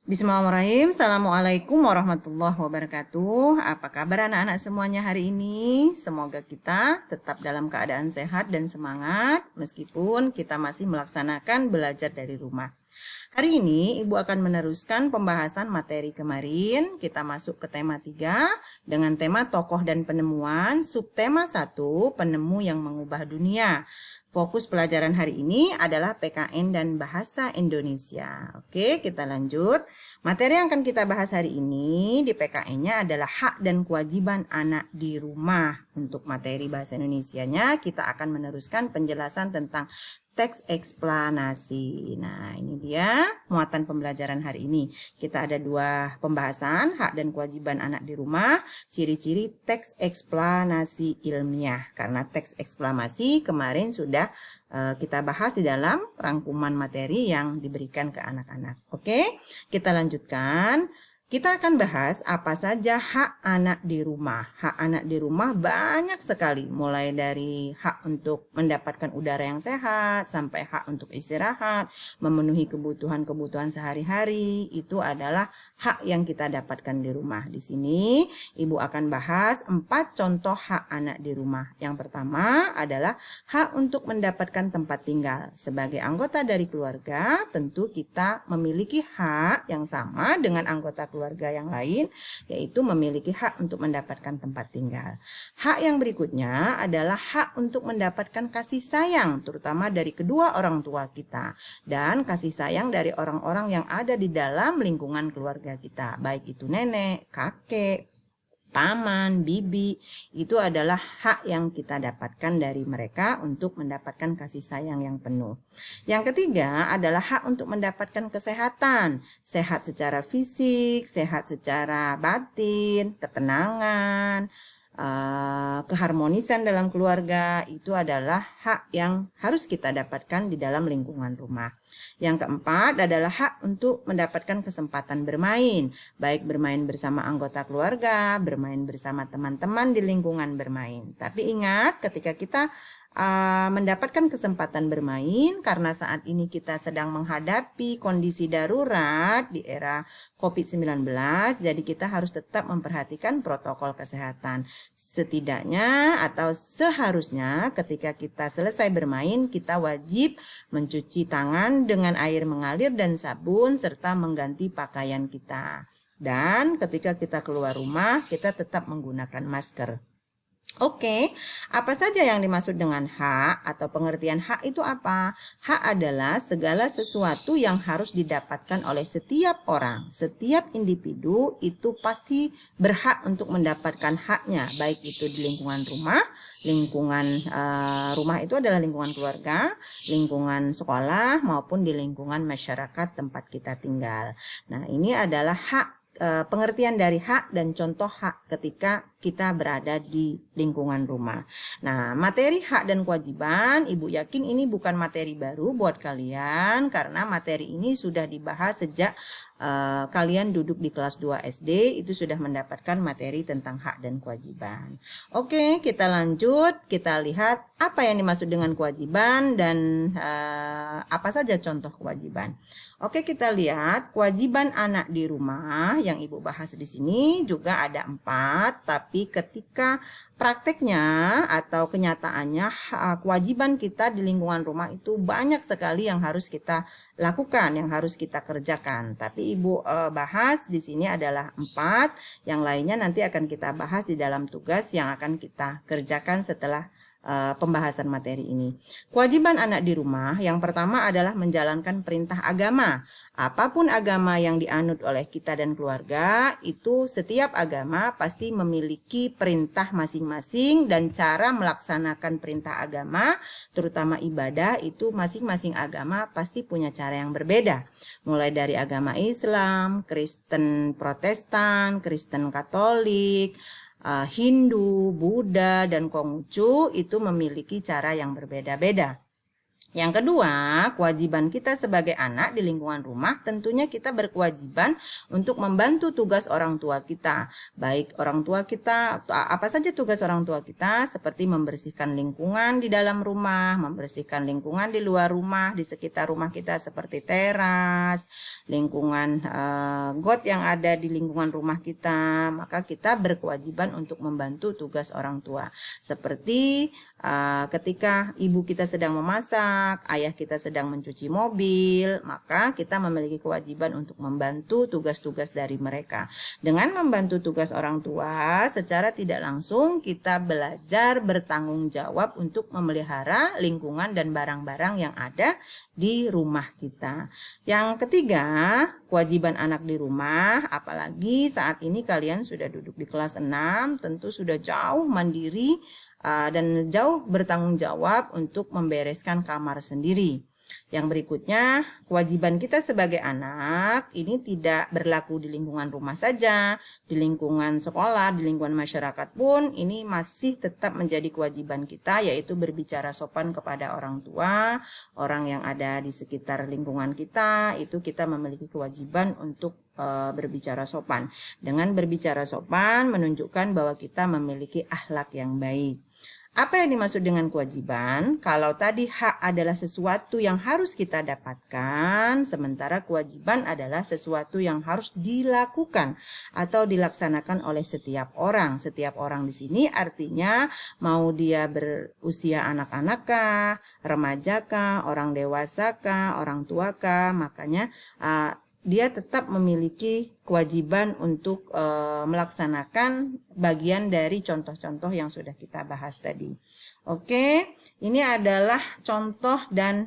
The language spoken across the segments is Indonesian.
Bismillahirrahmanirrahim. Assalamualaikum warahmatullahi wabarakatuh. Apa kabar anak-anak semuanya hari ini? Semoga kita tetap dalam keadaan sehat dan semangat meskipun kita masih melaksanakan belajar dari rumah. Hari ini Ibu akan meneruskan pembahasan materi kemarin. Kita masuk ke tema 3 dengan tema tokoh dan penemuan, subtema 1, penemu yang mengubah dunia. Fokus pelajaran hari ini adalah PKN dan Bahasa Indonesia. Oke, kita lanjut. Materi yang akan kita bahas hari ini di PKN-nya adalah hak dan kewajiban anak di rumah. Untuk materi Bahasa Indonesianya, kita akan meneruskan penjelasan tentang teks eksplanasi. Nah, ini dia muatan pembelajaran hari ini. Kita ada 2 pembahasan, hak dan kewajiban anak di rumah, ciri-ciri teks eksplanasi ilmiah. Karena teks eksplanasi kemarin sudah kita bahas di dalam rangkuman materi yang diberikan ke anak-anak. Oke, kita lanjutkan. Kita akan bahas apa saja hak anak di rumah. Hak anak di rumah banyak sekali, mulai dari hak untuk mendapatkan udara yang sehat, sampai hak untuk istirahat, memenuhi kebutuhan-kebutuhan sehari-hari. Itu adalah hak yang kita dapatkan di rumah. Di sini, Ibu akan bahas 4 contoh hak anak di rumah. Yang pertama adalah hak untuk mendapatkan tempat tinggal. Sebagai anggota dari keluarga, tentu kita memiliki hak yang sama dengan anggota keluarga yang lain, yaitu memiliki hak untuk mendapatkan tempat tinggal. Hak yang berikutnya adalah hak untuk mendapatkan kasih sayang, terutama dari kedua orang tua kita, dan kasih sayang dari orang-orang yang ada di dalam lingkungan keluarga kita, baik itu nenek, kakek, paman, bibi. Itu adalah hak yang kita dapatkan dari mereka untuk mendapatkan kasih sayang yang penuh. Yang ketiga adalah hak untuk mendapatkan kesehatan, sehat secara fisik, sehat secara batin, ketenangan, keharmonisan dalam keluarga. Itu adalah hak yang harus kita dapatkan di dalam lingkungan rumah. Yang keempat adalah hak untuk mendapatkan kesempatan bermain, baik bermain bersama anggota keluarga, bermain bersama teman-teman di lingkungan bermain. Tapi ingat, ketika kita mendapatkan kesempatan bermain, karena saat ini kita sedang menghadapi kondisi darurat di era COVID-19, jadi kita harus tetap memperhatikan protokol kesehatan. Setidaknya atau seharusnya ketika kita selesai bermain, kita wajib mencuci tangan dengan air mengalir dan sabun serta mengganti pakaian kita. Dan ketika kita keluar rumah, kita tetap menggunakan masker. Oke, apa saja yang dimaksud dengan hak atau pengertian hak itu apa? Hak adalah segala sesuatu yang harus didapatkan oleh setiap orang. Setiap individu itu pasti berhak untuk mendapatkan haknya, baik itu di lingkungan rumah. Lingkungan rumah itu adalah lingkungan keluarga, lingkungan sekolah, maupun di lingkungan masyarakat tempat kita tinggal. Nah, ini adalah hak, pengertian dari hak dan contoh hak ketika kita berada di lingkungan rumah. Nah, materi hak dan kewajiban, Ibu yakin ini bukan materi baru buat kalian, karena materi ini sudah dibahas sejak kalian duduk di kelas 2 SD, itu sudah mendapatkan materi tentang hak dan kewajiban. Oke, kita lanjut, kita lihat apa yang dimaksud dengan kewajiban dan apa saja contoh kewajiban. Oke, kita lihat kewajiban anak di rumah yang Ibu bahas di sini juga ada 4, tapi ketika prakteknya atau kenyataannya kewajiban kita di lingkungan rumah itu banyak sekali yang harus kita lakukan, yang harus kita kerjakan. Tapi Ibu bahas di sini adalah 4, yang lainnya nanti akan kita bahas di dalam tugas yang akan kita kerjakan setelah pembahasan materi ini. Kewajiban anak di rumah yang pertama adalah menjalankan perintah agama. Apapun agama yang dianut oleh kita dan keluarga, itu setiap agama pasti memiliki perintah masing-masing dan cara melaksanakan perintah agama, terutama ibadah, itu masing-masing agama pasti punya cara yang berbeda. Mulai dari agama Islam, Kristen Protestan, Kristen Katolik, Hindu, Buddha, dan Konghucu itu memiliki cara yang berbeda-beda. Yang kedua, kewajiban kita sebagai anak di lingkungan rumah, tentunya kita berkewajiban untuk membantu tugas orang tua kita. Baik orang tua kita, apa saja tugas orang tua kita, seperti membersihkan lingkungan di dalam rumah, membersihkan lingkungan di luar rumah, di sekitar rumah kita seperti teras, lingkungan got yang ada di lingkungan rumah kita. Maka kita berkewajiban untuk membantu tugas orang tua. Seperti ketika ibu kita sedang memasak, ayah kita sedang mencuci mobil, maka kita memiliki kewajiban untuk membantu tugas-tugas dari mereka. Dengan membantu tugas orang tua, secara tidak langsung kita belajar bertanggung jawab untuk memelihara lingkungan dan barang-barang yang ada di rumah kita. Yang ketiga, kewajiban anak di rumah, apalagi saat ini kalian sudah duduk di kelas 6, tentu sudah jauh mandiri dan jauh bertanggung jawab untuk membereskan kamar sendiri. Yang berikutnya, kewajiban kita sebagai anak ini tidak berlaku di lingkungan rumah saja, di lingkungan sekolah, di lingkungan masyarakat pun ini masih tetap menjadi kewajiban kita, yaitu berbicara sopan kepada orang tua, orang yang ada di sekitar lingkungan kita, itu kita memiliki kewajiban untuk berbicara sopan. Dengan berbicara sopan menunjukkan bahwa kita memiliki akhlak yang baik. Apa yang dimaksud dengan kewajiban? Kalau tadi hak adalah sesuatu yang harus kita dapatkan, sementara kewajiban adalah sesuatu yang harus dilakukan atau dilaksanakan oleh setiap orang. Setiap orang di sini artinya mau dia berusia anak-anak kah, remaja kah, orang dewasa kah, orang tua kah, makanya dia tetap memiliki kewajiban untuk melaksanakan bagian dari contoh-contoh yang sudah kita bahas tadi. Oke, ini adalah contoh dan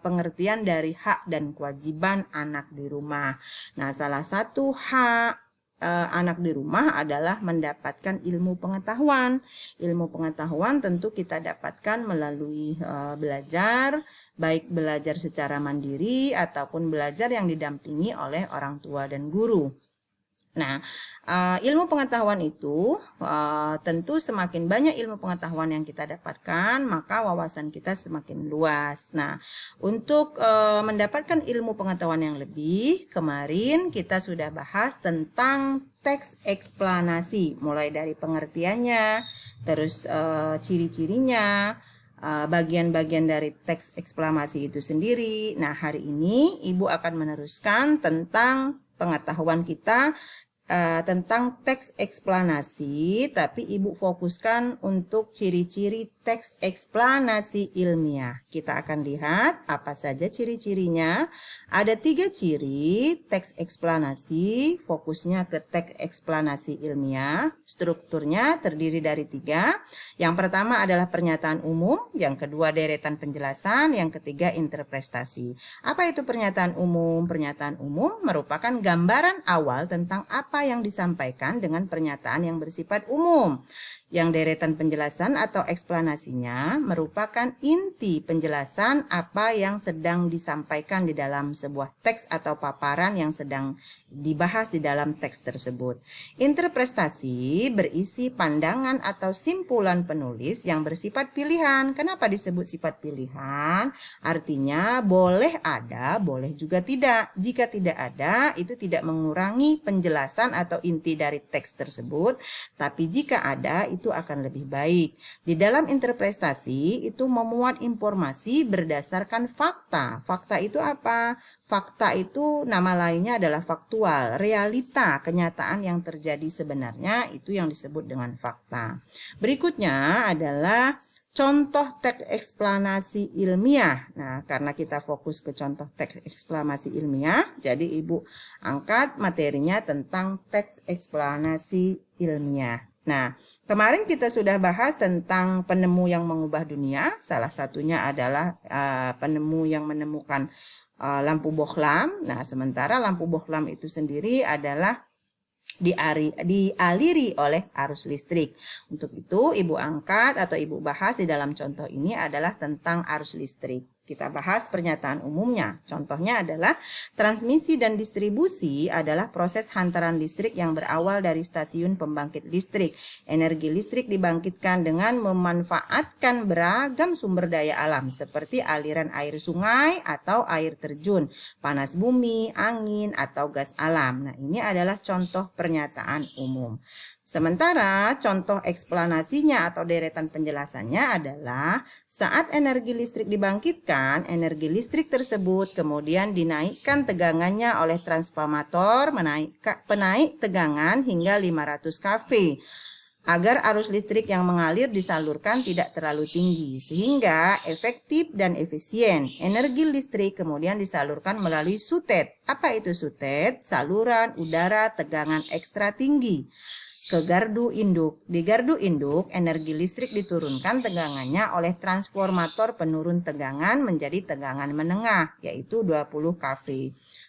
pengertian dari hak dan kewajiban anak di rumah. Nah, salah satu hak anak di rumah adalah mendapatkan ilmu pengetahuan. Ilmu pengetahuan tentu kita dapatkan melalui belajar, baik belajar secara mandiri ataupun belajar yang didampingi oleh orang tua dan guru. Nah, ilmu pengetahuan itu tentu semakin banyak ilmu pengetahuan yang kita dapatkan, maka wawasan kita semakin luas. Nah, untuk mendapatkan ilmu pengetahuan yang lebih, kemarin kita sudah bahas tentang teks eksplanasi, mulai dari pengertiannya, terus ciri-cirinya, bagian-bagian dari teks eksplanasi itu sendiri. Nah, hari ini Ibu akan meneruskan tentang pengetahuan kita tentang teks eksplanasi, tapi Ibu fokuskan untuk ciri-ciri teks eksplanasi ilmiah. Kita akan lihat apa saja ciri-cirinya. Ada 3 ciri teks eksplanasi, fokusnya ke teks eksplanasi ilmiah. Strukturnya terdiri dari 3. Yang pertama adalah pernyataan umum, yang kedua deretan penjelasan, yang ketiga interpretasi. Apa itu pernyataan umum? Pernyataan umum merupakan gambaran awal tentang apa yang disampaikan dengan pernyataan yang bersifat umum. Yang deretan penjelasan atau eksplanasinya merupakan inti penjelasan apa yang sedang disampaikan di dalam sebuah teks atau paparan yang sedang dibahas di dalam teks tersebut. Interpretasi berisi pandangan atau simpulan penulis yang bersifat pilihan. Kenapa disebut sifat pilihan? Artinya boleh ada, boleh juga tidak. Jika tidak ada, itu tidak mengurangi penjelasan atau inti dari teks tersebut, tapi jika ada, itu akan lebih baik. Di dalam interpretasi itu memuat informasi berdasarkan fakta. Fakta itu apa? Fakta itu nama lainnya adalah faktual, realita, kenyataan yang terjadi sebenarnya, itu yang disebut dengan fakta. Berikutnya adalah contoh teks eksplanasi ilmiah. Nah, karena kita fokus ke contoh teks eksplanasi ilmiah, jadi Ibu angkat materinya tentang teks eksplanasi ilmiah. Nah, kemarin kita sudah bahas tentang penemu yang mengubah dunia. Salah satunya adalah penemu yang menemukan lampu bohlam. Nah, sementara lampu bohlam itu sendiri adalah dialiri oleh arus listrik. Untuk itu, Ibu angkat atau Ibu bahas di dalam contoh ini adalah tentang arus listrik. Kita bahas pernyataan umumnya. Contohnya adalah transmisi dan distribusi adalah proses hantaran listrik yang berawal dari stasiun pembangkit listrik. Energi listrik dibangkitkan dengan memanfaatkan beragam sumber daya alam seperti aliran air sungai atau air terjun, panas bumi, angin, atau gas alam. Nah, ini adalah contoh pernyataan umum. Sementara contoh eksplanasinya atau deretan penjelasannya adalah saat energi listrik dibangkitkan, energi listrik tersebut kemudian dinaikkan tegangannya oleh transformator penaik tegangan hingga 500 kV agar arus listrik yang mengalir disalurkan tidak terlalu tinggi sehingga efektif dan efisien. Energi listrik kemudian disalurkan melalui sutet. Apa itu sutet? Saluran udara tegangan ekstra tinggi ke gardu induk. Di gardu induk, energi listrik diturunkan tegangannya oleh transformator penurun tegangan menjadi tegangan menengah, yaitu 20 kV.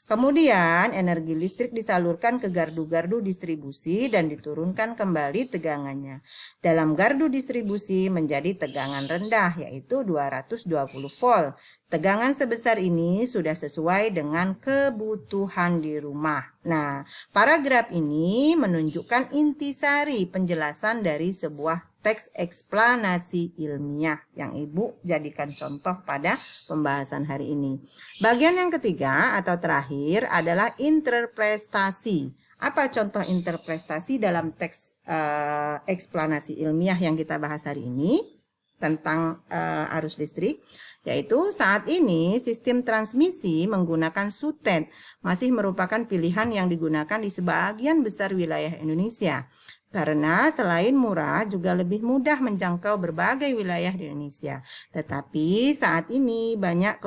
Kemudian, energi listrik disalurkan ke gardu-gardu distribusi dan diturunkan kembali tegangannya. Dalam gardu distribusi menjadi tegangan rendah, yaitu 220 volt. Tegangan sebesar ini sudah sesuai dengan kebutuhan di rumah. Nah, paragraf ini menunjukkan intisari penjelasan dari sebuah teks eksplanasi ilmiah yang Ibu jadikan contoh pada pembahasan hari ini. Bagian yang ketiga atau terakhir adalah interpretasi. Apa contoh interpretasi dalam teks eksplanasi ilmiah yang kita bahas hari ini tentang arus listrik? Yaitu saat ini sistem transmisi menggunakan sutet masih merupakan pilihan yang digunakan di sebagian besar wilayah Indonesia. Karena selain murah juga lebih mudah menjangkau berbagai wilayah di Indonesia. Tetapi saat ini banyak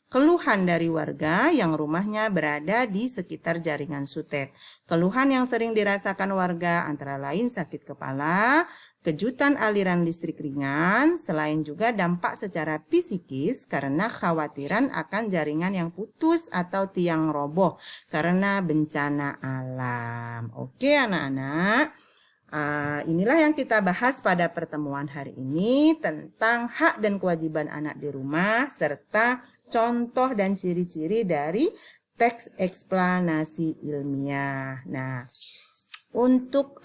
keluhan dari warga yang rumahnya berada di sekitar jaringan sutet. Keluhan yang sering dirasakan warga antara lain sakit kepala, kejutan aliran listrik ringan, selain juga dampak secara psikis karena khawatiran akan jaringan yang putus atau tiang roboh karena bencana alam. Oke anak-anak, inilah yang kita bahas pada pertemuan hari ini tentang hak dan kewajiban anak di rumah serta contoh dan ciri-ciri dari teks eksplanasi ilmiah. Nah, untuk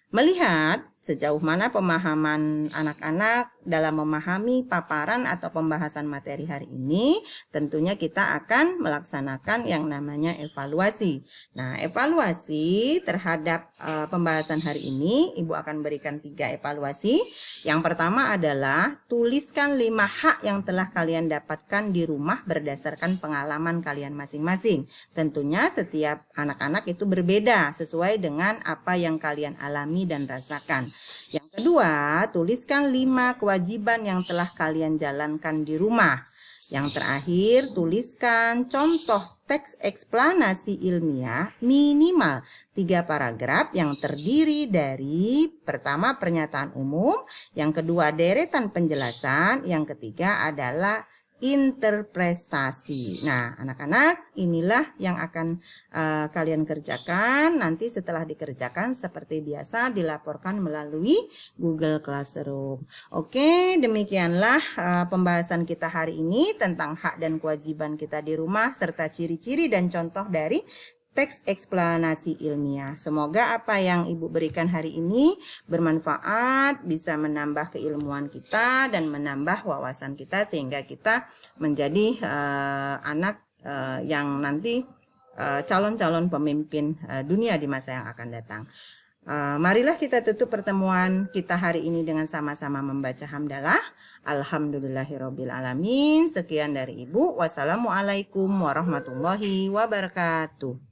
melihat sejauh mana pemahaman anak-anak dalam memahami paparan atau pembahasan materi hari ini, tentunya kita akan melaksanakan yang namanya evaluasi. Nah, evaluasi terhadap pembahasan hari ini, Ibu akan berikan 3 evaluasi. Yang pertama adalah tuliskan 5 hak yang telah kalian dapatkan di rumah berdasarkan pengalaman kalian masing-masing. Tentunya setiap anak-anak itu berbeda sesuai dengan apa yang kalian alami dan rasakan. Yang kedua, tuliskan 5 kewajiban yang telah kalian jalankan di rumah. Yang terakhir, tuliskan contoh teks eksplanasi ilmiah minimal 3 paragraf yang terdiri dari pertama pernyataan umum, yang kedua deretan penjelasan, yang ketiga adalah interpretasi. Nah, anak-anak, inilah yang akan kalian kerjakan. Nanti setelah dikerjakan seperti biasa dilaporkan melalui Google Classroom. Oke, demikianlah pembahasan kita hari ini tentang hak dan kewajiban kita di rumah serta ciri-ciri dan contoh dari teks eksplanasi ilmiah. Semoga apa yang Ibu berikan hari ini bermanfaat, bisa menambah keilmuan kita dan menambah wawasan kita sehingga kita menjadi anak yang nanti calon-calon pemimpin dunia di masa yang akan datang. Marilah kita tutup pertemuan kita hari ini dengan sama-sama membaca hamdalah. Alhamdulillahirabbil alamin. Sekian dari Ibu. Wassalamualaikum warahmatullahi wabarakatuh.